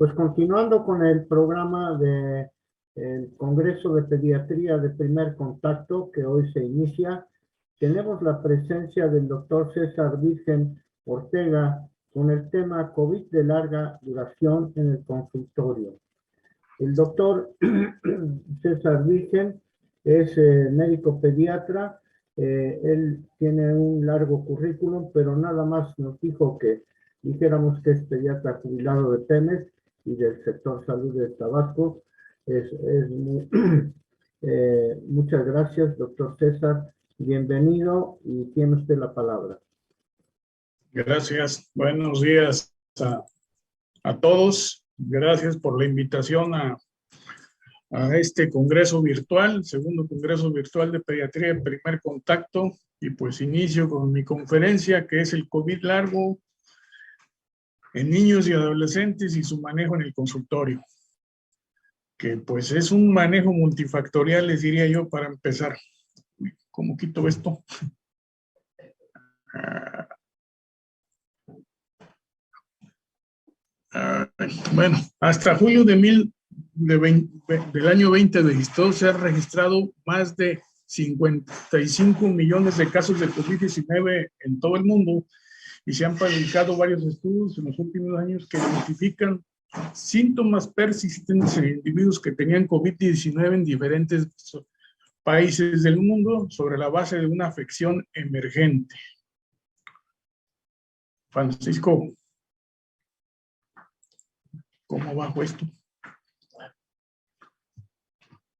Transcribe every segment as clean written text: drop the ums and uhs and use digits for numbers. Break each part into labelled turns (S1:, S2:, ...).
S1: Pues continuando con el programa del Congreso de Pediatría de Primer Contacto que hoy se inicia, tenemos la presencia del doctor César Virgen Ortega con el tema COVID de larga duración en el consultorio. El doctor César Virgen es médico pediatra. Él tiene un largo currículum, pero nada más nos dijo que dijéramos que es pediatra jubilado de Pemex y del sector salud de Tabasco. Muchas gracias, doctor César. Bienvenido y tiene usted la palabra.
S2: Gracias. Buenos días a todos. Gracias por la invitación a este congreso virtual, segundo congreso virtual de pediatría de primer contacto. Y pues inicio con mi conferencia, que es el COVID largo en niños y adolescentes y su manejo en el consultorio. Que pues es un manejo multifactorial, les diría yo, para empezar. ¿Cómo quito esto? Bueno, hasta julio del año 2022 se han registrado más de 55 millones de casos de COVID-19 en todo el mundo y se han publicado varios estudios en los últimos años que identifican síntomas persistentes en individuos que tenían COVID-19 en diferentes países del mundo sobre la base de una afección emergente. Francisco, ¿cómo bajo esto?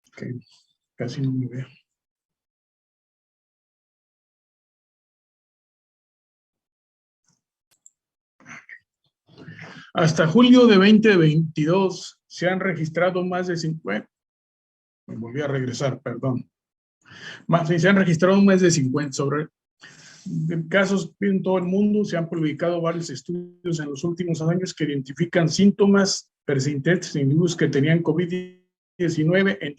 S2: Okay. Casi no me veo. Hasta julio de 2022 se han registrado más de 50. Me volví a regresar, perdón. Se han registrado más de 50 casos en todo el mundo. Se han publicado varios estudios en los últimos años que identifican síntomas persistentes en individuos que tenían COVID-19 en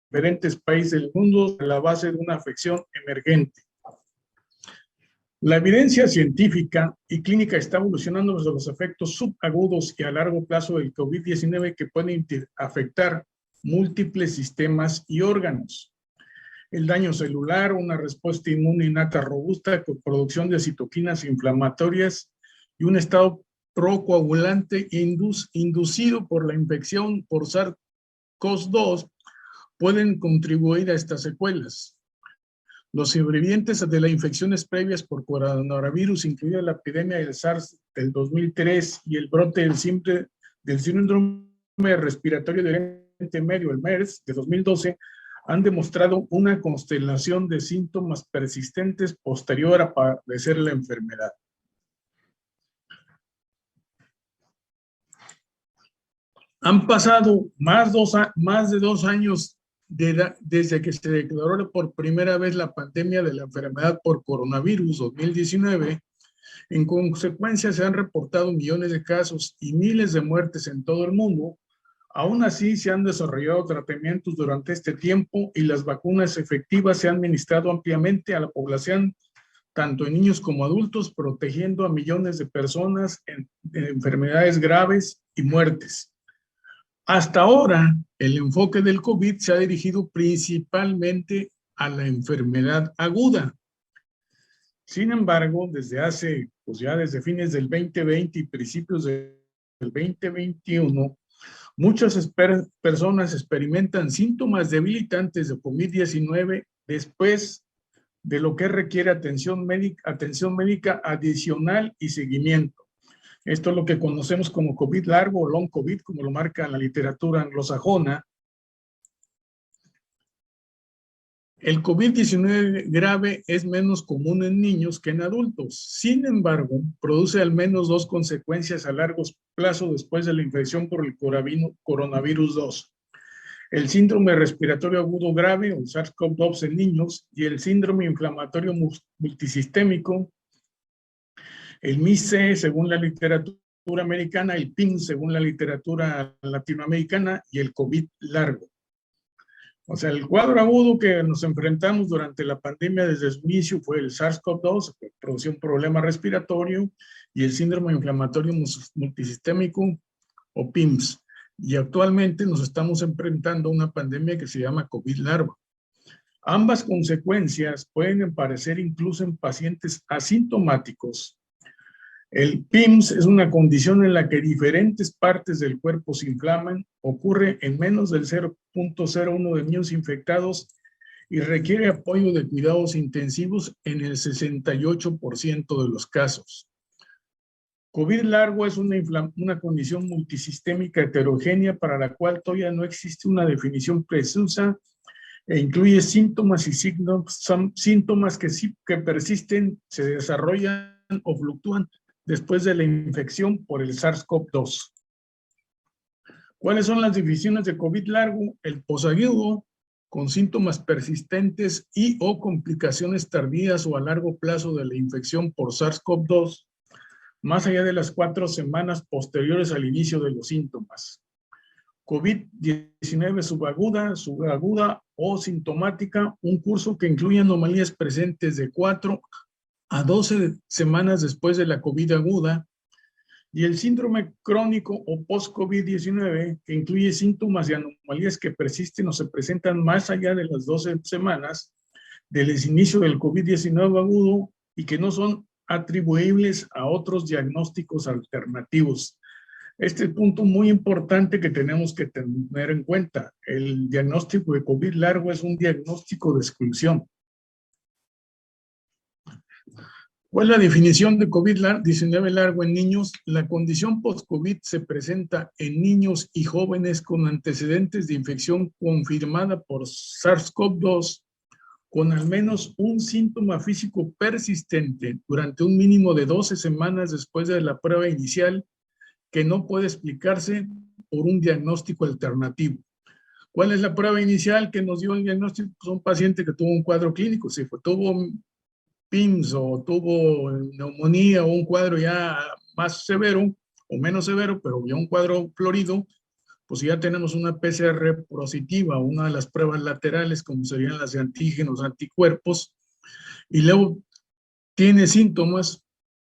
S2: diferentes países del mundo a la base de una afección emergente. La evidencia científica y clínica está evolucionando sobre los efectos subagudos y a largo plazo del COVID-19 que pueden afectar múltiples sistemas y órganos. El daño celular, una respuesta inmune innata robusta con producción de citoquinas inflamatorias y un estado procoagulante inducido por la infección por SARS-CoV-2 pueden contribuir a estas secuelas. Los sobrevivientes de las infecciones previas por coronavirus, incluida la epidemia del SARS del 2003 y el brote del síndrome respiratorio del Oriente Medio, el MERS, de 2012, han demostrado una constelación de síntomas persistentes posterior a padecer la enfermedad. Han pasado más de 2 años desde que se declaró por primera vez la pandemia de la enfermedad por coronavirus 2019. En consecuencia, se han reportado millones de casos y miles de muertes en todo el mundo. Aún así, se han desarrollado tratamientos durante este tiempo y las vacunas efectivas se han administrado ampliamente a la población, tanto en niños como adultos, protegiendo a millones de personas en enfermedades graves y muertes. Hasta ahora, el enfoque del COVID se ha dirigido principalmente a la enfermedad aguda. Sin embargo, desde fines del 2020 y principios del 2021, muchas personas experimentan síntomas debilitantes de COVID-19 después de lo que requiere atención médica adicional y seguimiento. Esto es lo que conocemos como COVID largo o long COVID, como lo marca la literatura anglosajona. El COVID-19 grave es menos común en niños que en adultos. Sin embargo, produce al menos 2 consecuencias a largo plazo después de la infección por el coronavirus 2. El síndrome respiratorio agudo grave o SARS-CoV-2 en niños y el síndrome inflamatorio multisistémico, el MIS-C según la literatura americana, el PIN según la literatura latinoamericana y el COVID largo. O sea, el cuadro agudo que nos enfrentamos durante la pandemia desde su inicio fue el SARS-CoV-2, que produjo un problema respiratorio, y el síndrome inflamatorio multisistémico o PIMS. Y actualmente nos estamos enfrentando a una pandemia que se llama COVID larva. Ambas consecuencias pueden aparecer incluso en pacientes asintomáticos. El PIMS es una condición en la que diferentes partes del cuerpo se inflaman, ocurre en menos del 0.01 de niños infectados y requiere apoyo de cuidados intensivos en el 68% de los casos. COVID largo es una condición multisistémica heterogénea para la cual todavía no existe una definición precisa e incluye síntomas y síntomas que persisten, se desarrollan o fluctúan después de la infección por el SARS-CoV-2. ¿Cuáles son las definiciones de COVID largo? El posagudo, con síntomas persistentes y o complicaciones tardías o a largo plazo de la infección por SARS-CoV-2, más allá de las 4 semanas posteriores al inicio de los síntomas. COVID-19 subaguda o sintomática, un curso que incluye anomalías presentes de 4 a 12 semanas después de la COVID aguda, y el síndrome crónico o post-COVID-19, que incluye síntomas y anomalías que persisten o se presentan más allá de las 12 semanas del inicio del COVID-19 agudo y que no son atribuibles a otros diagnósticos alternativos. Este es un punto muy importante que tenemos que tener en cuenta. El diagnóstico de COVID largo es un diagnóstico de exclusión. ¿Cuál es la definición de COVID-19 largo en niños? La condición post-COVID se presenta en niños y jóvenes con antecedentes de infección confirmada por SARS-CoV-2 con al menos un síntoma físico persistente durante un mínimo de 12 semanas después de la prueba inicial que no puede explicarse por un diagnóstico alternativo. ¿Cuál es la prueba inicial que nos dio el diagnóstico? Pues un paciente que tuvo un cuadro clínico, si tuvo PIMS o tuvo neumonía o un cuadro ya más severo o menos severo, pero ya un cuadro florido, pues ya tenemos una PCR positiva, una de las pruebas laterales, como serían las de antígenos, anticuerpos, y luego tiene síntomas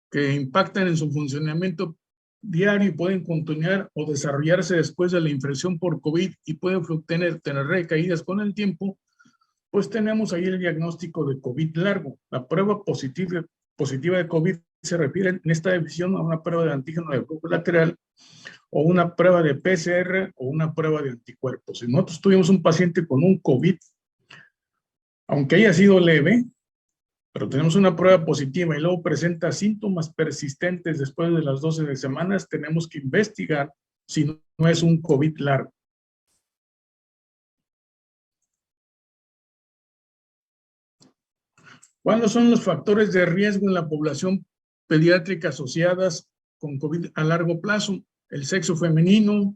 S2: que impactan en su funcionamiento diario y pueden continuar o desarrollarse después de la infección por COVID y pueden tener recaídas con el tiempo, pues tenemos ahí el diagnóstico de COVID largo. La prueba positiva de COVID se refiere en esta definición a una prueba de antígeno de grupo lateral o una prueba de PCR o una prueba de anticuerpos. Si nosotros tuvimos un paciente con un COVID, aunque haya sido leve, pero tenemos una prueba positiva y luego presenta síntomas persistentes después de las 12 semanas, tenemos que investigar si no es un COVID largo. ¿Cuáles son los factores de riesgo en la población pediátrica asociadas con COVID a largo plazo? El sexo femenino.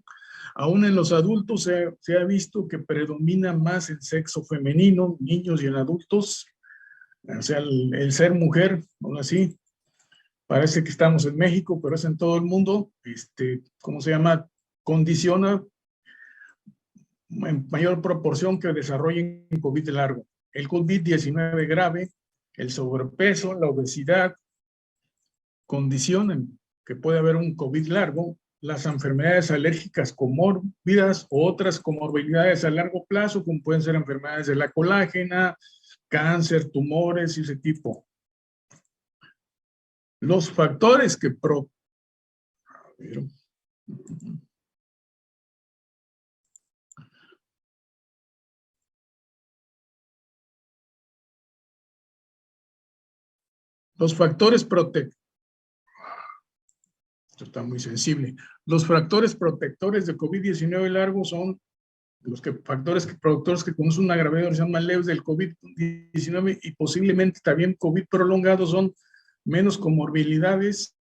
S2: Aún en los adultos se ha visto que predomina más el sexo femenino, niños y en adultos. O sea, el ser mujer, aún así, parece que estamos en México, pero es en todo el mundo. ¿Cómo se llama? Condiciona en mayor proporción que desarrollen COVID largo. El COVID-19 grave, el sobrepeso, la obesidad, condicionan que puede haber un COVID largo. Las enfermedades alérgicas comórbidas o otras comorbilidades a largo plazo, como pueden ser enfermedades de la colágena, cáncer, tumores y ese tipo. Los factores que los factores protectores. Esto está muy sensible. Los factores protectores de COVID-19 largo son los factores productores que conocen una gravedad o más leves del COVID-19 y posiblemente también COVID prolongado son menos comorbilidades,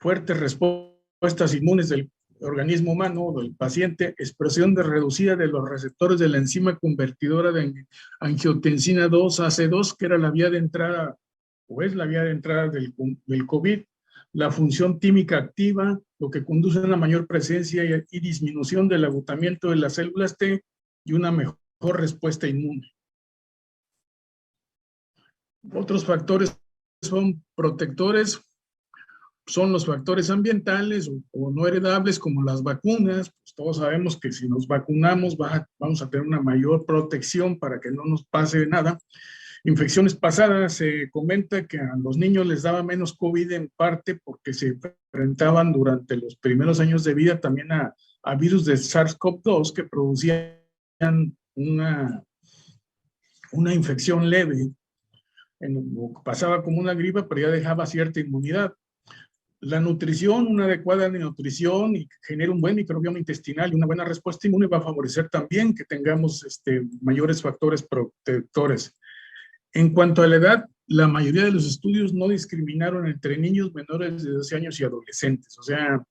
S2: fuertes respuestas inmunes del organismo humano o del paciente, expresión reducida de los receptores de la enzima convertidora de angiotensina 2, AC2, que era la vía de entrada o es la vía de entrada del COVID, la función tímica activa, lo que conduce a una mayor presencia y disminución del agotamiento de las células T y una mejor respuesta inmune. Otros factores son protectores, son los factores ambientales o no heredables como las vacunas. Pues todos sabemos que si nos vacunamos vamos a tener una mayor protección para que no nos pase nada. Infecciones pasadas, se comenta que a los niños les daba menos COVID en parte porque se enfrentaban durante los primeros años de vida también a virus de SARS-CoV-2 que producían una infección leve. Pasaba como una gripa, pero ya dejaba cierta inmunidad. La nutrición, una adecuada nutrición y genera un buen microbioma intestinal y una buena respuesta inmune va a favorecer también que tengamos mayores factores protectores. En cuanto a la edad, la mayoría de los estudios no discriminaron entre niños menores de 12 años y adolescentes. O sea,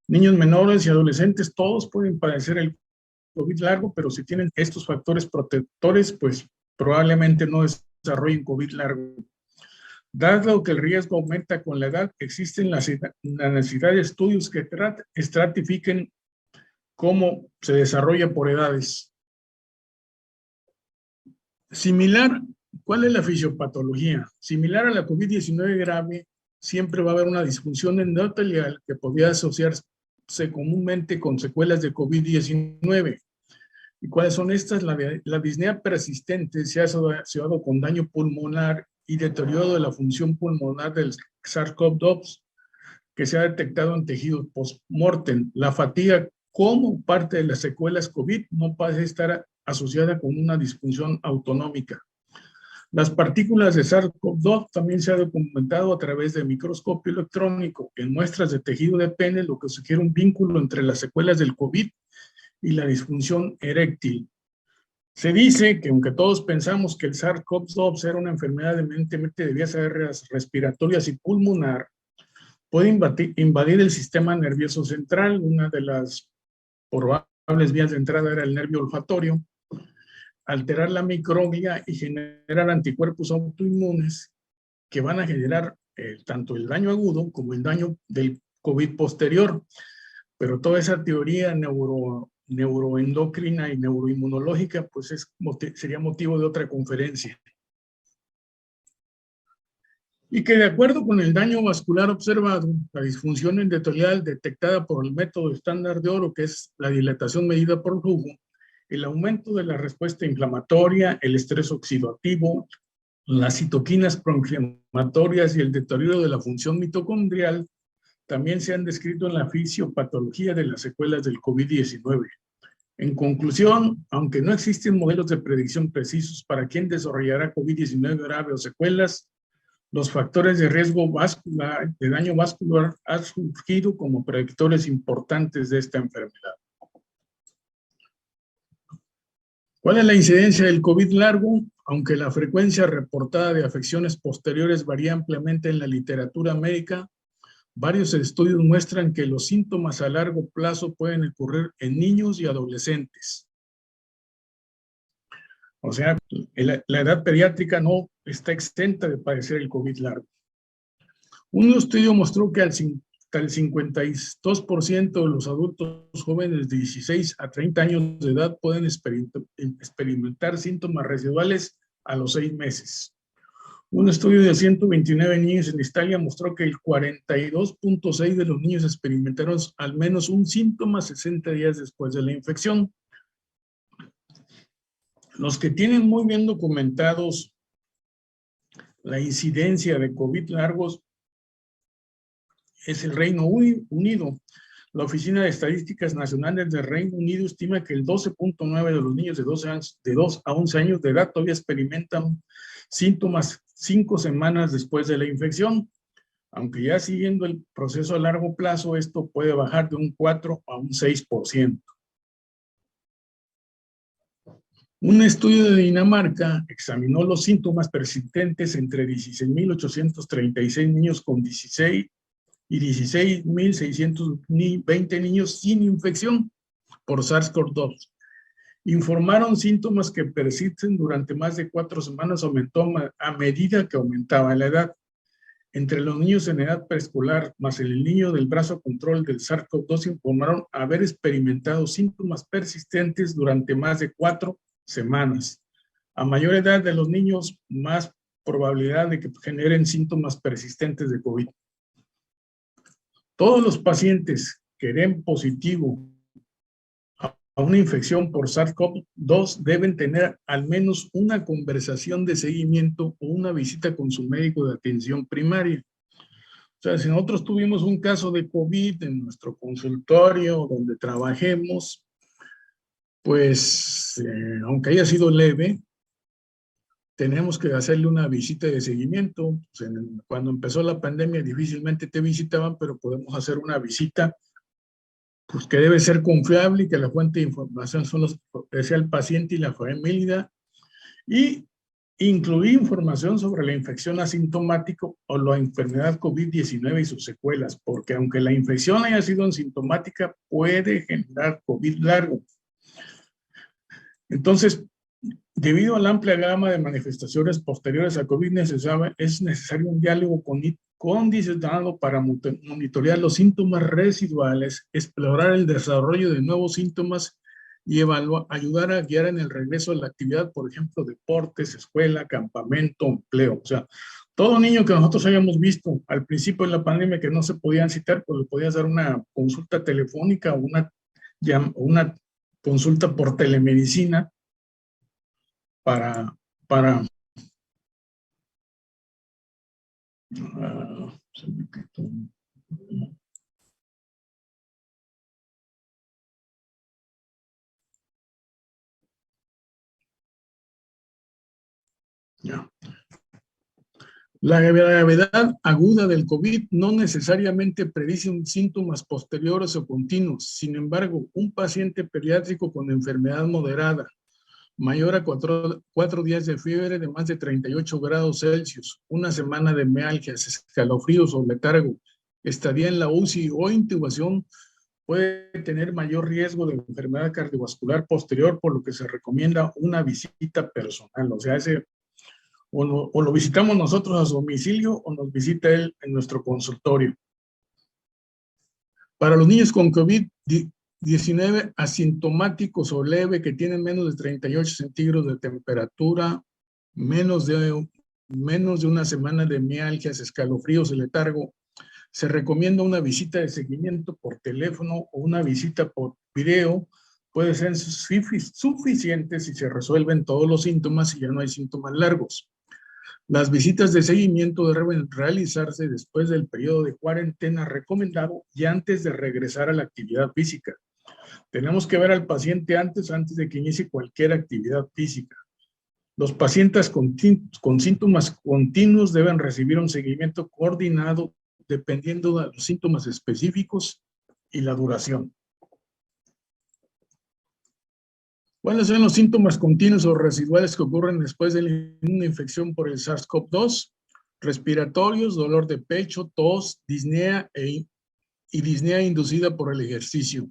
S2: niños menores y adolescentes, todos pueden padecer el COVID largo, pero si tienen estos factores protectores, pues probablemente no desarrollen COVID largo. Dado que el riesgo aumenta con la edad, existen la necesidad de estudios que estratifiquen cómo se desarrolla por edades. ¿Cuál es la fisiopatología? Similar a la COVID-19 grave, siempre va a haber una disfunción endotelial que podría asociarse comúnmente con secuelas de COVID-19. ¿Y cuáles son estas? La disnea persistente se ha asociado con daño pulmonar y deterioro de la función pulmonar del SARS-CoV-2 que se ha detectado en tejidos post-mortem. La fatiga como parte de las secuelas COVID no parece estar asociada con una disfunción autonómica. Las partículas de SARS-CoV-2 también se ha documentado a través de microscopio electrónico en muestras de tejido de pene, lo que sugiere un vínculo entre las secuelas del COVID y la disfunción eréctil. Se dice que aunque todos pensamos que el SARS-CoV-2 era una enfermedad eminentemente de vías aéreas respiratorias y pulmonar, puede invadir el sistema nervioso central. Una de las probables vías de entrada era el nervio olfatorio, alterar la microglia y generar anticuerpos autoinmunes que van a generar tanto el daño agudo como el daño del COVID posterior. Pero toda esa teoría neuroendocrina y neuroinmunológica pues sería motivo de otra conferencia. Y que de acuerdo con el daño vascular observado, la disfunción endotelial detectada por el método estándar de oro, que es la dilatación medida por flujo, el aumento de la respuesta inflamatoria, el estrés oxidativo, las citoquinas proinflamatorias y el deterioro de la función mitocondrial también se han descrito en la fisiopatología de las secuelas del COVID-19. En conclusión, aunque no existen modelos de predicción precisos para quién desarrollará COVID-19 grave o secuelas, los factores de riesgo vascular, de daño vascular han surgido como predictores importantes de esta enfermedad. ¿Cuál es la incidencia del COVID largo? Aunque la frecuencia reportada de afecciones posteriores varía ampliamente en la literatura médica, varios estudios muestran que los síntomas a largo plazo pueden ocurrir en niños y adolescentes. O sea, la edad pediátrica no está exenta de padecer el COVID largo. Un estudio mostró que hasta el 52% de los adultos jóvenes de 16 a 30 años de edad pueden experimentar síntomas residuales a los 6 meses. Un estudio de 129 niños en Italia mostró que el 42.6% de los niños experimentaron al menos un síntoma 60 días después de la infección. Los que tienen muy bien documentados la incidencia de COVID largos es el Reino Unido. La Oficina de Estadísticas Nacionales del Reino Unido estima que el 12.9% de los niños de 2 a 11 años de edad todavía experimentan síntomas 5 semanas después de la infección. Aunque ya siguiendo el proceso a largo plazo, esto puede bajar de un 4 a un 6%. Un estudio de Dinamarca examinó los síntomas persistentes entre 16.836 niños con 16 y 16.620 niños sin infección por SARS-CoV-2. Informaron síntomas que persisten durante más de 4 semanas, aumentó a medida que aumentaba la edad. Entre los niños en edad preescolar más el niño del brazo control del SARS-CoV-2 informaron haber experimentado síntomas persistentes durante más de 4 semanas. A mayor edad de los niños, más probabilidad de que generen síntomas persistentes de COVID. Todos los pacientes que den positivo a una infección por SARS-CoV-2 deben tener al menos una conversación de seguimiento o una visita con su médico de atención primaria. O sea, si nosotros tuvimos un caso de COVID en nuestro consultorio donde trabajemos, pues, aunque haya sido leve, tenemos que hacerle una visita de seguimiento. Pues, cuando empezó la pandemia difícilmente te visitaban, pero podemos hacer una visita pues, que debe ser confiable y que la fuente de información sea el paciente y la familia, y incluir información sobre la infección asintomática o la enfermedad COVID-19 y sus secuelas, porque aunque la infección haya sido asintomática, puede generar COVID largo. Entonces, debido a la amplia gama de manifestaciones posteriores a COVID, es necesario un diálogo condicionado para monitorear los síntomas residuales, explorar el desarrollo de nuevos síntomas y ayudar a guiar en el regreso a la actividad, por ejemplo, deportes, escuela, campamento, empleo. O sea, todo niño que nosotros hayamos visto al principio de la pandemia que no se podían citar, pues le podías dar una consulta telefónica o una consulta por telemedicina para ya. La gravedad aguda del COVID no necesariamente predice síntomas posteriores o continuos. Sin embargo, un paciente pediátrico con enfermedad moderada, mayor a 4 días de fiebre de más de 38 grados Celsius, una semana de mialgias, escalofríos o letargo, estadía en la UCI o intubación, puede tener mayor riesgo de enfermedad cardiovascular posterior, por lo que se recomienda una visita personal. O sea, o lo visitamos nosotros a su domicilio o nos visita él en nuestro consultorio. Para los niños con COVID-19 asintomáticos o leve que tienen menos de 38 centígrados de temperatura, menos de una semana de mialgias, escalofríos y letargo, se recomienda una visita de seguimiento por teléfono o una visita por video. Puede ser suficiente si se resuelven todos los síntomas y ya no hay síntomas largos. Las visitas de seguimiento deben realizarse después del periodo de cuarentena recomendado y antes de regresar a la actividad física. Tenemos que ver al paciente antes de que inicie cualquier actividad física. Los pacientes con síntomas continuos deben recibir un seguimiento coordinado dependiendo de los síntomas específicos y la duración. ¿Cuáles son los síntomas continuos o residuales que ocurren después de una infección por el SARS-CoV-2? Respiratorios, dolor de pecho, tos, disnea y disnea inducida por el ejercicio.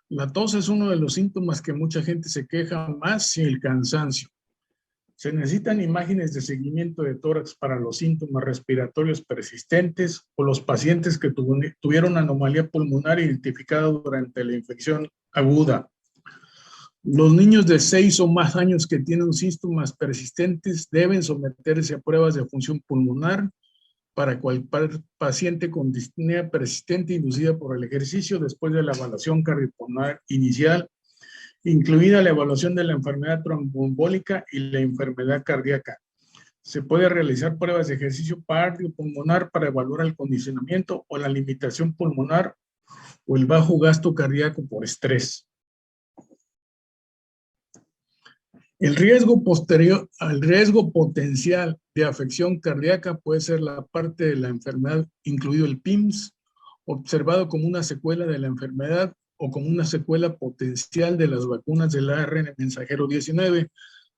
S2: La tos es uno de los síntomas que mucha gente se queja más, y el cansancio. Se necesitan imágenes de seguimiento de tórax para los síntomas respiratorios persistentes o los pacientes que tuvieron anomalía pulmonar identificada durante la infección aguda. Los niños de 6 o más años que tienen síntomas persistentes deben someterse a pruebas de función pulmonar para cualquier paciente con disnea persistente inducida por el ejercicio después de la evaluación cardiopulmonar inicial, incluida la evaluación de la enfermedad tromboembólica y la enfermedad cardíaca. Se puede realizar pruebas de ejercicio cardiopulmonar para evaluar el condicionamiento o la limitación pulmonar o el bajo gasto cardíaco por estrés. El riesgo potencial de afección cardíaca puede ser la parte de la enfermedad, incluido el PIMS, observado como una secuela de la enfermedad o como una secuela potencial de las vacunas del ARN mensajero 19.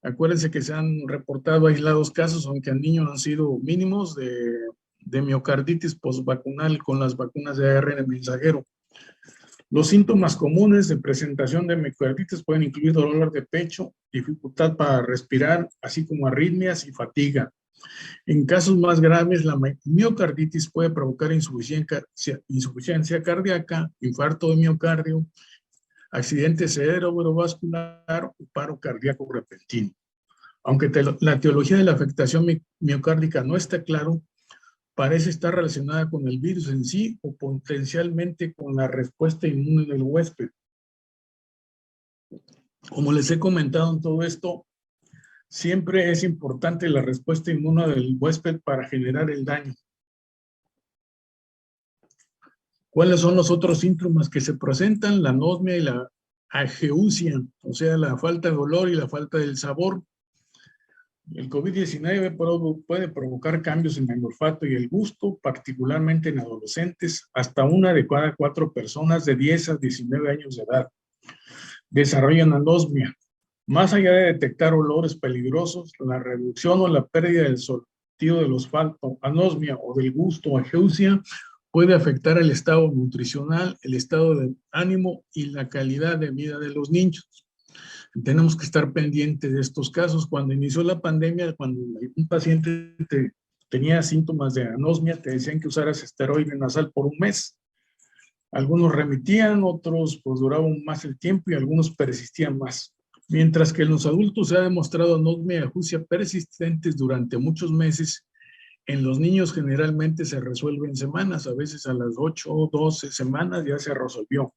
S2: Acuérdense que se han reportado aislados casos, aunque en niños han sido mínimos, de miocarditis postvacunal con las vacunas de ARN mensajero. Los síntomas comunes de presentación de miocarditis pueden incluir dolor de pecho, dificultad para respirar, así como arritmias y fatiga. En casos más graves, la miocarditis puede provocar insuficiencia cardíaca, infarto de miocardio, accidente cerebrovascular o paro cardíaco repentino. Aunque la etiología de la afectación miocárdica no está claro, parece estar relacionada con el virus en sí o potencialmente con la respuesta inmune del huésped. Como les he comentado en todo esto, siempre es importante la respuesta inmune del huésped para generar el daño. ¿Cuáles son los otros síntomas que se presentan? La anosmia y la ageusia, o sea, la falta de olor y la falta del sabor. El COVID-19 puede provocar cambios en el olfato y el gusto, particularmente en adolescentes, hasta 1 de cada 4 personas de 10 a 19 años de edad desarrollan anosmia. Más allá de detectar olores peligrosos, la reducción o la pérdida del sentido del olfato, anosmia o del gusto, ageusia, puede afectar el estado nutricional, el estado de ánimo y la calidad de vida de los niños. Tenemos que estar pendientes de estos casos. Cuando inició la pandemia, cuando un paciente tenía síntomas de anosmia, te decían que usaras esteroide nasal por un mes. Algunos remitían, otros pues duraban más el tiempo y algunos persistían más. Mientras que en los adultos se ha demostrado anosmia y ageusia persistentes durante muchos meses, en los niños generalmente se resuelve en semanas, a veces a las 8 o 12 semanas ya se resolvió.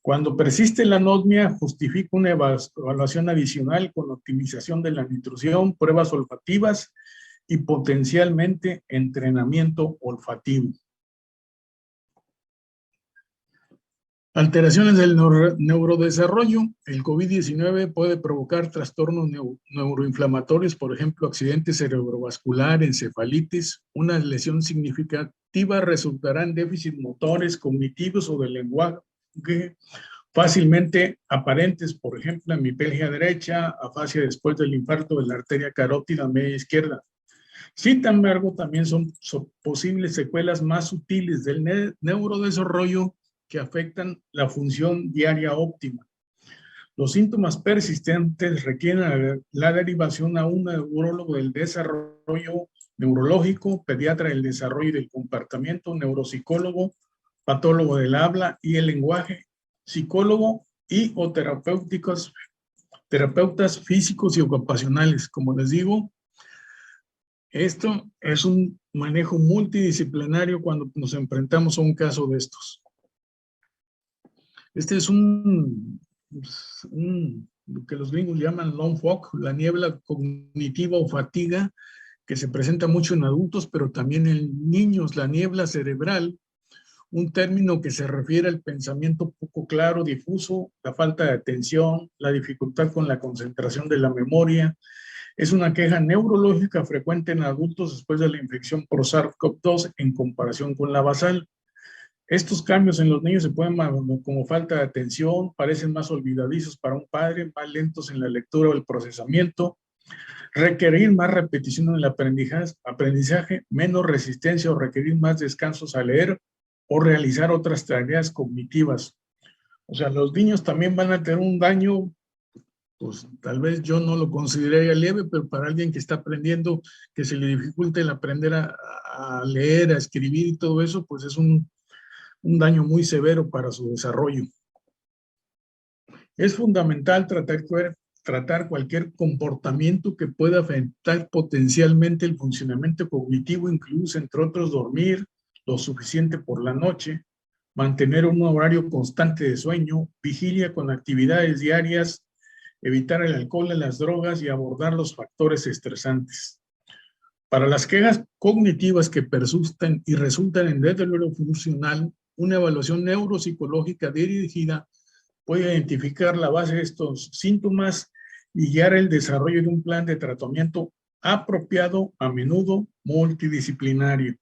S2: Cuando persiste la anosmia, justifica una evaluación adicional con optimización de la nutrición, pruebas olfativas y potencialmente entrenamiento olfativo. Alteraciones del neurodesarrollo. El COVID-19 puede provocar trastornos neuroinflamatorios, por ejemplo, accidente cerebrovascular, encefalitis. Una lesión significativa resultará en déficits motores, cognitivos o del lenguaje fácilmente aparentes, por ejemplo, hemiplegia derecha, afasia después del infarto de la arteria carótida media izquierda. Sin embargo, también son posibles secuelas más sutiles del neurodesarrollo que afectan la función diaria óptima. Los síntomas persistentes requieren la derivación a un neurólogo del desarrollo neurológico, pediatra del desarrollo y del comportamiento, neuropsicólogo, patólogo del habla y el lenguaje, psicólogo y o terapeutas físicos y ocupacionales. Como les digo, esto es un manejo multidisciplinario cuando nos enfrentamos a un caso de estos. Este es lo que los gringos llaman long fog, la niebla cognitiva o fatiga, que se presenta mucho en adultos, pero también en niños, la niebla cerebral, un término que se refiere al pensamiento poco claro, difuso, la falta de atención, la dificultad con la concentración de la memoria. Es una queja neurológica frecuente en adultos después de la infección por SARS-CoV-2 en comparación con la basal. Estos cambios en los niños se pueden como falta de atención, parecen más olvidadizos para un padre, más lentos en la lectura o el procesamiento, requerir más repetición en el aprendizaje, menos resistencia o requerir más descansos al leer o realizar otras tareas cognitivas. O sea, los niños también van a tener un daño, pues tal vez yo no lo consideraría leve, pero para alguien que está aprendiendo, que se le dificulte el aprender a leer, a escribir y todo eso, pues es un daño muy severo para su desarrollo. Es fundamental tratar cualquier comportamiento que pueda afectar potencialmente el funcionamiento cognitivo, incluso entre otros dormir lo suficiente por la noche, mantener un horario constante de sueño, vigilia con actividades diarias, evitar el alcohol y las drogas y abordar los factores estresantes. Para las quejas cognitivas que persistan y resultan en deterioro funcional, una evaluación neuropsicológica dirigida puede identificar la base de estos síntomas y guiar el desarrollo de un plan de tratamiento apropiado, a menudo multidisciplinario.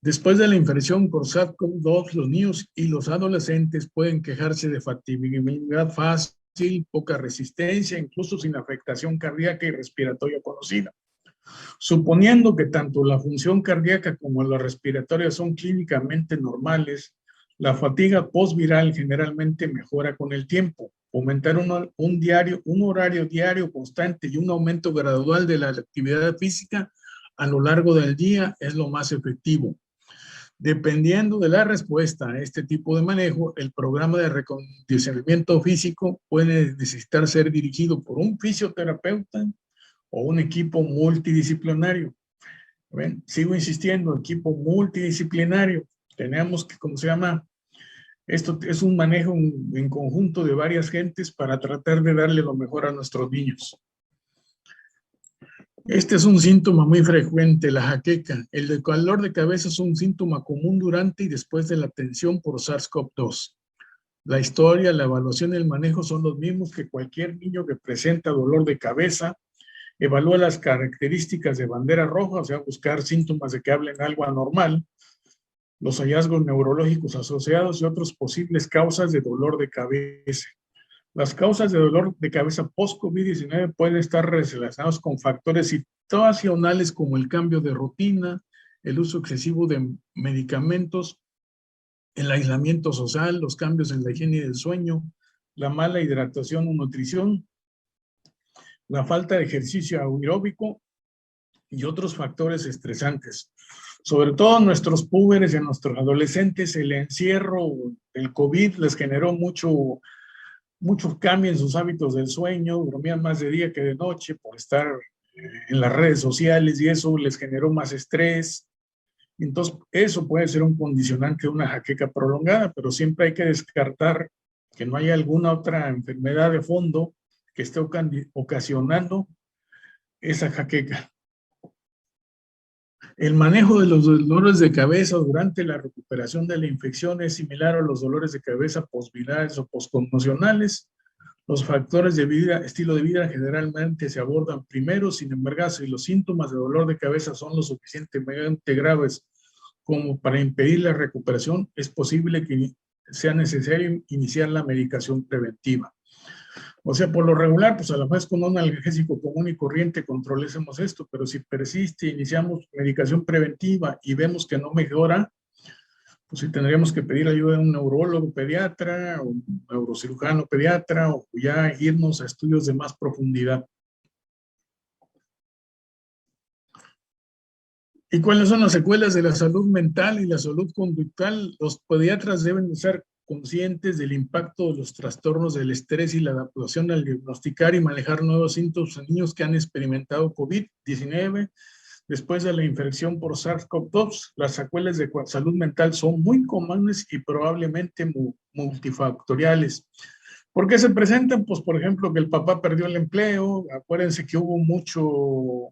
S2: Después de la infección por SARS-CoV-2, los niños y los adolescentes pueden quejarse de fatigabilidad fácil, poca resistencia, incluso sin afectación cardíaca y respiratoria conocida. Suponiendo que tanto la función cardíaca como la respiratoria son clínicamente normales, la fatiga postviral generalmente mejora con el tiempo. Aumentar un horario diario constante y un aumento gradual de la actividad física a lo largo del día es lo más efectivo. Dependiendo de la respuesta a este tipo de manejo, el programa de recondicionamiento físico puede necesitar ser dirigido por un fisioterapeuta, o un equipo multidisciplinario. ¿Ven? Sigo insistiendo, equipo multidisciplinario. Tenemos que, ¿cómo se llama? Esto es un manejo en conjunto de varias gentes para tratar de darle lo mejor a nuestros niños. Este es un síntoma muy frecuente, la jaqueca. El de dolor de cabeza es un síntoma común durante y después de la atención por SARS-CoV-2. La historia, la evaluación y el manejo son los mismos que cualquier niño que presenta dolor de cabeza. Evalúa las características de bandera roja, o sea, buscar síntomas de que hablen algo anormal, los hallazgos neurológicos asociados y otras posibles causas de dolor de cabeza. Las causas de dolor de cabeza post-COVID-19 pueden estar relacionadas con factores situacionales como el cambio de rutina, el uso excesivo de medicamentos, el aislamiento social, los cambios en la higiene del sueño, la mala hidratación o nutrición, la falta de ejercicio aeróbico y otros factores estresantes. Sobre todo a nuestros púberes y a nuestros adolescentes, el encierro del COVID les generó mucho cambio en sus hábitos del sueño, dormían más de día que de noche por estar en las redes sociales y eso les generó más estrés. Entonces, eso puede ser un condicionante de una jaqueca prolongada, pero siempre hay que descartar que no haya alguna otra enfermedad de fondo que esté ocasionando esa jaqueca. El manejo de los dolores de cabeza durante la recuperación de la infección es similar a los dolores de cabeza postvirales o postconmocionales. Los factores de vida, estilo de vida generalmente se abordan primero, sin embargo, si los síntomas de dolor de cabeza son lo suficientemente graves como para impedir la recuperación, es posible que sea necesario iniciar la medicación preventiva. O sea, por lo regular, pues a la vez con un analgésico común y corriente controlemos esto, pero si persiste, iniciamos medicación preventiva y vemos que no mejora, pues sí tendríamos que pedir ayuda de un neurólogo pediatra, o un neurocirujano pediatra, o ya irnos a estudios de más profundidad. ¿Y cuáles son las secuelas de la salud mental y la salud conductual? Los pediatras deben ser conscientes del impacto de los trastornos del estrés y la adaptación al diagnosticar y manejar nuevos síntomas en niños que han experimentado COVID-19. Después de la infección por SARS-CoV-2, las secuelas de salud mental son muy comunes y probablemente multifactoriales. ¿Por qué se presentan? Pues, por ejemplo, que el papá perdió el empleo. Acuérdense que hubo mucho,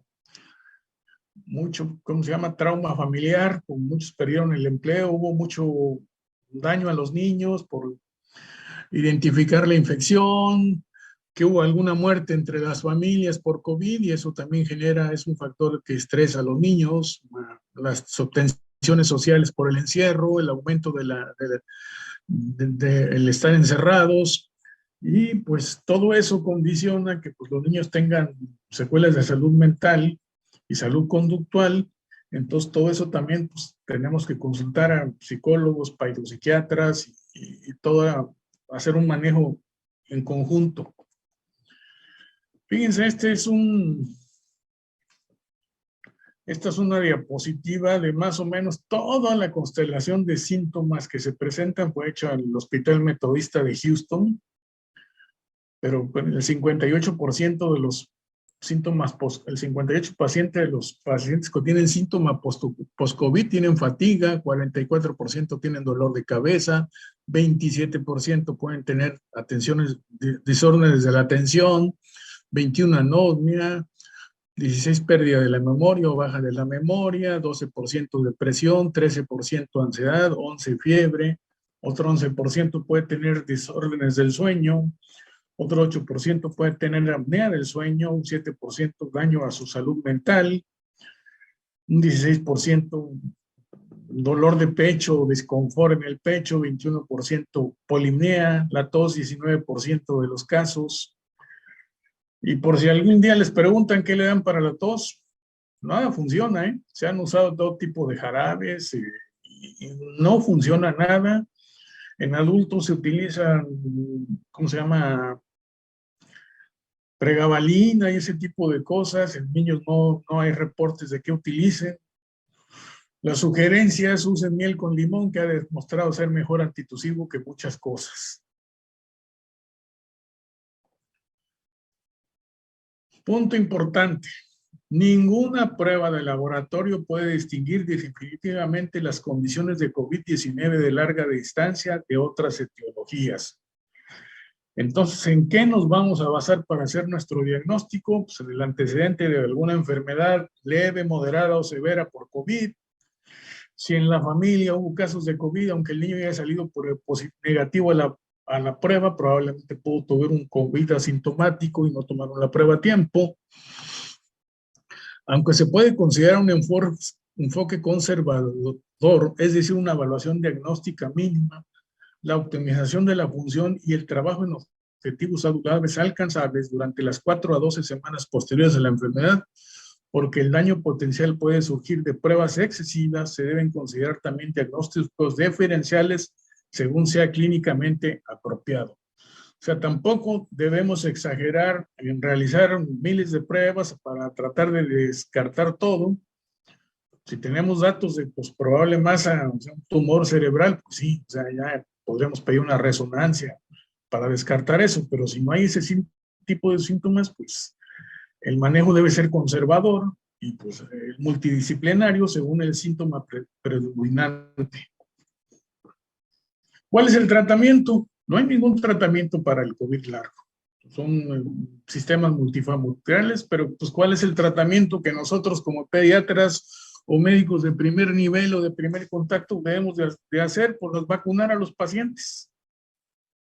S2: ¿cómo se llama? Trauma familiar, muchos perdieron el empleo, hubo mucho daño a los niños por identificar la infección, que hubo alguna muerte entre las familias por COVID y eso también es un factor que estresa a los niños, las tensiones sociales por el encierro, el aumento el estar encerrados y pues todo eso condiciona que pues, los niños tengan secuelas de salud mental y salud conductual. Entonces todo eso también pues, tenemos que consultar a psicólogos, psiquiatras y hacer un manejo en conjunto. Fíjense, esta es una diapositiva de más o menos toda la constelación de síntomas que se presentan. Fue hecha en el Hospital Metodista de Houston, pero el 58% de los síntomas, el 58% de los pacientes que tienen síntomas post-COVID tienen fatiga, 44% tienen dolor de cabeza, 27% pueden tener desórdenes de la atención, 21 anosmia, 16 pérdida de la memoria o baja de la memoria, 12% depresión, 13% ansiedad, 11 fiebre, otro 11% puede tener desórdenes del sueño, otro 8% puede tener apnea del sueño, un 7% daño a su salud mental, un 16% dolor de pecho, desconfort en el pecho, 21% polimnea, la tos 19% de los casos. Y por si algún día les preguntan qué le dan para la tos, nada funciona, ¿eh? Se han usado todo tipo de jarabes y no funciona nada. En adultos se utilizan, ¿cómo se llama? Pregabalina y ese tipo de cosas. En niños no hay reportes de que utilicen. La sugerencia es usen miel con limón, que ha demostrado ser mejor antitusivo que muchas cosas. Punto importante. Ninguna prueba de laboratorio puede distinguir definitivamente las condiciones de COVID-19 de larga distancia de otras etiologías. Entonces, ¿en qué nos vamos a basar para hacer nuestro diagnóstico? Pues en el antecedente de alguna enfermedad leve, moderada o severa por COVID. Si en la familia hubo casos de COVID, aunque el niño haya salido negativo a la prueba, probablemente pudo tener un COVID asintomático y no tomaron la prueba a tiempo. Aunque se puede considerar un enfoque conservador, es decir, una evaluación diagnóstica mínima, la optimización de la función y el trabajo en objetivos saludables alcanzables durante las 4 a 12 semanas posteriores a la enfermedad, porque el daño potencial puede surgir de pruebas excesivas, se deben considerar también diagnósticos diferenciales según sea clínicamente apropiado. O sea, tampoco debemos exagerar en realizar miles de pruebas para tratar de descartar todo. Si tenemos datos de probable masa, o sea, un tumor cerebral, pues sí, o sea, ya podríamos pedir una resonancia para descartar eso, pero si no hay ese tipo de síntomas, pues el manejo debe ser conservador y pues multidisciplinario según el síntoma predominante. ¿Cuál es el tratamiento? No hay ningún tratamiento para el COVID largo. Son sistemas multifamiliares, pero pues ¿cuál es el tratamiento que nosotros como pediatras o médicos de primer nivel o de primer contacto debemos de hacer? Pues vacunar a los pacientes.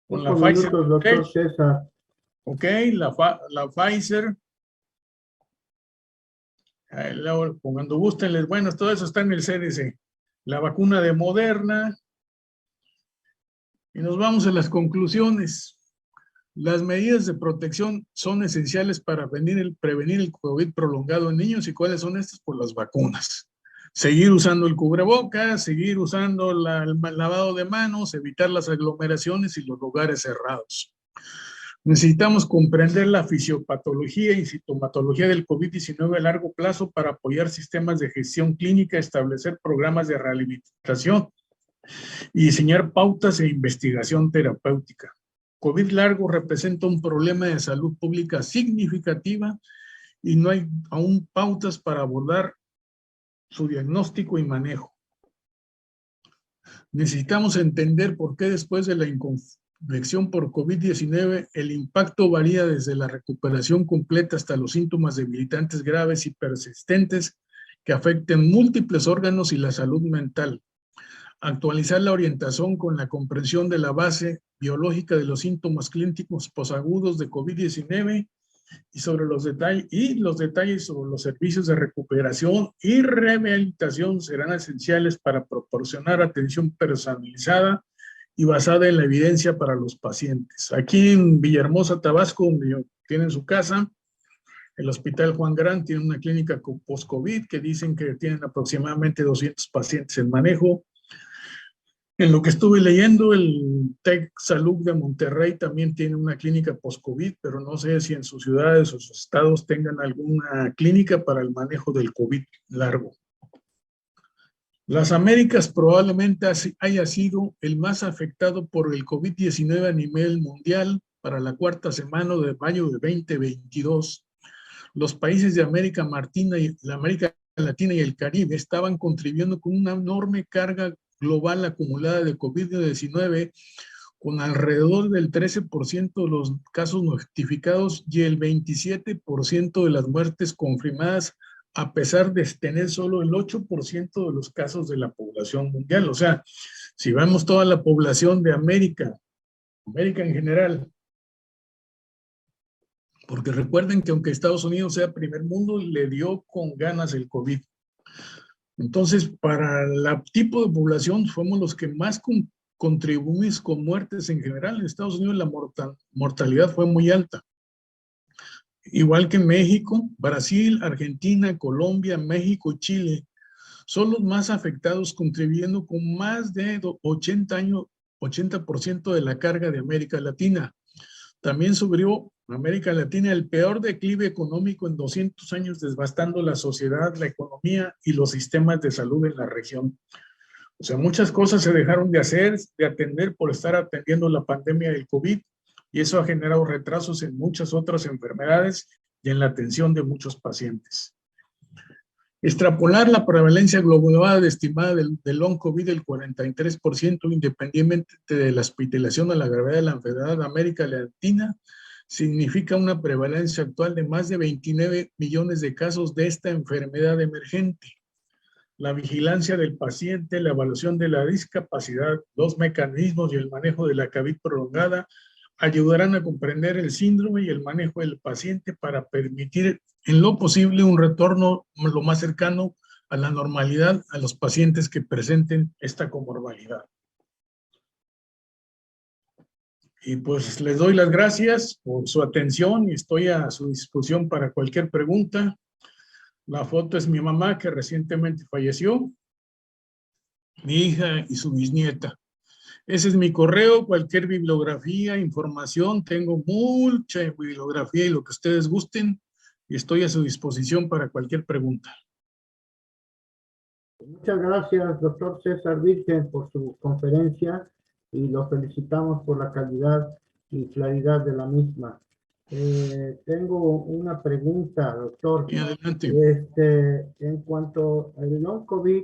S2: Con la Pfizer.
S1: Doctor César.
S2: Ok, la Pfizer. Cuando gusten, bueno, todo eso está en el CDC. La vacuna de Moderna. Y nos vamos a las conclusiones. Las medidas de protección son esenciales para prevenir el COVID prolongado en niños. ¿Y cuáles son estas? Por las vacunas. Seguir usando el cubrebocas, seguir usando el lavado de manos, evitar las aglomeraciones y los lugares cerrados. Necesitamos comprender la fisiopatología y sintomatología del COVID-19 a largo plazo para apoyar sistemas de gestión clínica, establecer programas de rehabilitación y diseñar pautas e investigación terapéutica. COVID largo representa un problema de salud pública significativa y no hay aún pautas para abordar su diagnóstico y manejo. Necesitamos entender por qué después de la infección por COVID-19 el impacto varía desde la recuperación completa hasta los síntomas debilitantes graves y persistentes que afecten múltiples órganos y la salud mental. Actualizar la orientación con la comprensión de la base biológica de los síntomas clínicos posagudos de COVID-19 y sobre los detalles sobre los servicios de recuperación y rehabilitación serán esenciales para proporcionar atención personalizada y basada en la evidencia para los pacientes. Aquí en Villahermosa, Tabasco, donde tienen su casa, el Hospital Juan Grant tiene una clínica post-COVID que dicen que tienen aproximadamente 200 pacientes en manejo. En lo que estuve leyendo, el TEC Salud de Monterrey también tiene una clínica post-COVID, pero no sé si en sus ciudades o sus estados tengan alguna clínica para el manejo del COVID largo. Las Américas probablemente haya sido el más afectado por el COVID-19 a nivel mundial para la cuarta semana de mayo de 2022. Los países de América Latina y el Caribe estaban contribuyendo con una enorme carga global acumulada de COVID-19 con alrededor del 13% de los casos notificados y el 27% de las muertes confirmadas, a pesar de tener solo el 8% de los casos de la población mundial. O sea, si vemos toda la población de América en general, porque recuerden que aunque Estados Unidos sea primer mundo, le dio con ganas el COVID. Entonces, para el tipo de población, fuimos los que más contribuimos con muertes en general. En Estados Unidos la mortalidad fue muy alta. Igual que en México, Brasil, Argentina, Colombia, México y Chile son los más afectados, contribuyendo con más de 80% de la carga de América Latina. También sufrió América Latina el peor declive económico en 200 años, devastando la sociedad, la economía y los sistemas de salud en la región. O sea, muchas cosas se dejaron de hacer, de atender por estar atendiendo la pandemia del COVID, y eso ha generado retrasos en muchas otras enfermedades y en la atención de muchos pacientes. Extrapolar la prevalencia global estimada del long COVID del 43%, independientemente de la hospitalización o la gravedad de la enfermedad de América Latina, significa una prevalencia actual de más de 29 millones de casos de esta enfermedad emergente. La vigilancia del paciente, la evaluación de la discapacidad, los mecanismos y el manejo de la COVID prolongada ayudarán a comprender el síndrome y el manejo del paciente para permitir en lo posible un retorno lo más cercano a la normalidad a los pacientes que presenten esta comorbilidad. Y pues les doy las gracias por su atención y estoy a su disposición para cualquier pregunta. La foto es mi mamá, que recientemente falleció, mi hija y su bisnieta. Ese es mi correo, cualquier bibliografía, información, tengo mucha bibliografía y lo que ustedes gusten, y estoy a su disposición para cualquier pregunta.
S1: Muchas gracias, doctor César Virgen, por su conferencia y lo felicitamos por la calidad y claridad de la misma. Tengo una pregunta, doctor.
S2: Y adelante.
S1: En cuanto al long COVID,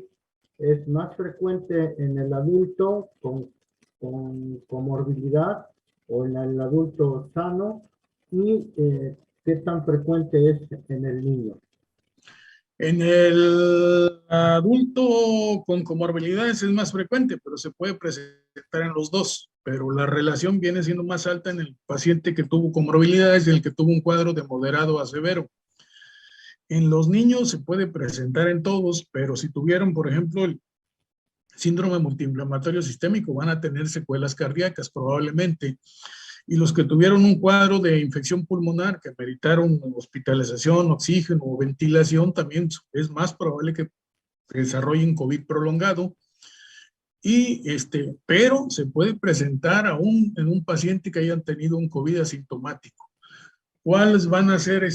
S1: ¿es más frecuente en el adulto con comorbilidad o en el adulto sano? ¿Y qué tan frecuente es en el niño?
S2: En el adulto con comorbilidades es más frecuente, pero se puede presentar en los dos. Pero la relación viene siendo más alta en el paciente que tuvo comorbilidades y el que tuvo un cuadro de moderado a severo. En los niños se puede presentar en todos, pero si tuvieron, por ejemplo, el síndrome multiinflamatorio sistémico, van a tener secuelas cardíacas probablemente. Y los que tuvieron un cuadro de infección pulmonar que meritaron hospitalización, oxígeno o ventilación, también es más probable que desarrollen COVID prolongado. Y pero se puede presentar aún en un paciente que hayan tenido un COVID asintomático. ¿Cuáles van a ser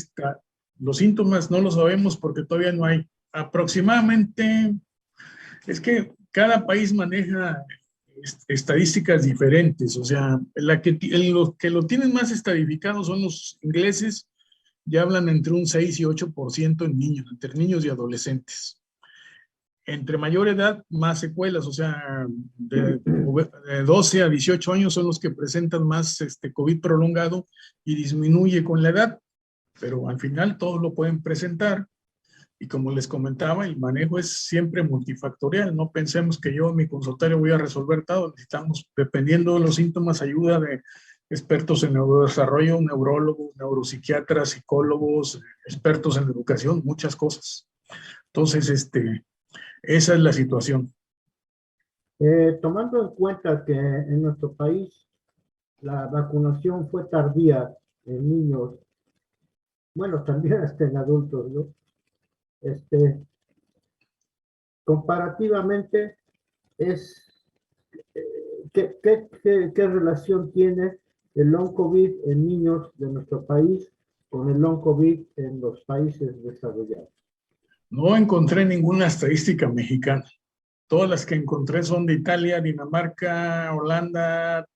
S2: los síntomas? No lo sabemos porque todavía no hay. Aproximadamente, es que cada país maneja estadísticas diferentes, o sea, los que lo tienen más estadificado son los ingleses, ya hablan entre un 6 y 8% en niños, entre niños y adolescentes. Entre mayor edad, más secuelas, o sea, de 12 a 18 años son los que presentan más COVID prolongado y disminuye con la edad, pero al final todos lo pueden presentar. Y como les comentaba, el manejo es siempre multifactorial. No pensemos que yo en mi consultorio voy a resolver todo. Necesitamos, dependiendo de los síntomas, ayuda de expertos en neurodesarrollo, neurólogos, neuropsiquiatras, psicólogos, expertos en educación, muchas cosas. Entonces, esa es la situación.
S1: Tomando en cuenta que en nuestro país la vacunación fue tardía en niños, bueno, también hasta en adultos, ¿no? Comparativamente, ¿qué relación tiene el long COVID en niños de nuestro país con el long COVID en los países desarrollados?
S2: No encontré ninguna estadística mexicana. Todas las que encontré son de Italia, Dinamarca, Holanda.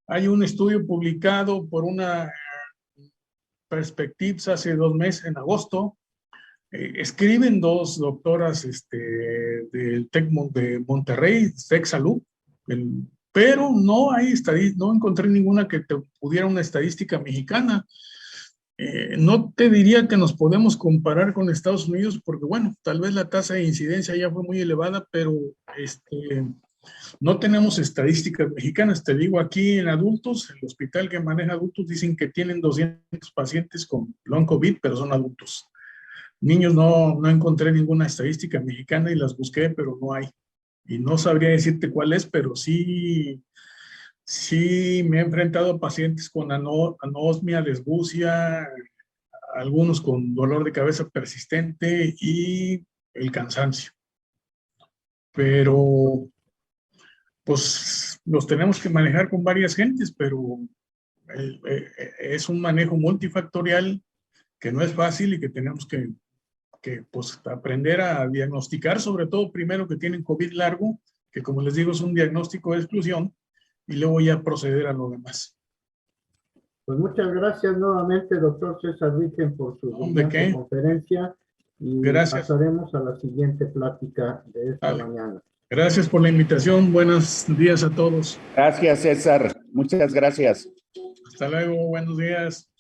S2: Hay un estudio publicado por una Perspectives hace 2 meses, en agosto. Escriben 2 doctoras del TEC de Monterrey, TEC Salud, pero no encontré ninguna que te pudiera una estadística mexicana. No te diría que nos podemos comparar con Estados Unidos porque, bueno, tal vez la tasa de incidencia ya fue muy elevada, pero no tenemos estadísticas mexicanas. Te digo, aquí en adultos, el hospital que maneja adultos dicen que tienen 200 pacientes con long COVID, pero son adultos. Niños no encontré ninguna estadística mexicana y las busqué, pero no hay. Y no sabría decirte cuál es, pero sí me he enfrentado a pacientes con anosmia, disgeusia, algunos con dolor de cabeza persistente y el cansancio. Pero pues los tenemos que manejar con varias gentes, pero es un manejo multifactorial que no es fácil y que tenemos que pues aprender a diagnosticar, sobre todo primero que tienen COVID largo, que como les digo es un diagnóstico de exclusión, y luego ya proceder a lo demás.
S1: Pues muchas gracias nuevamente, doctor César Virgen, por su
S2: ¿De qué?
S1: conferencia y
S2: Gracias.
S1: pasaremos a la siguiente plática de esta
S2: Vale.
S1: mañana.
S2: Gracias por la invitación. Buenos días a todos.
S3: Gracias, César. Muchas gracias.
S2: Hasta luego. Buenos días.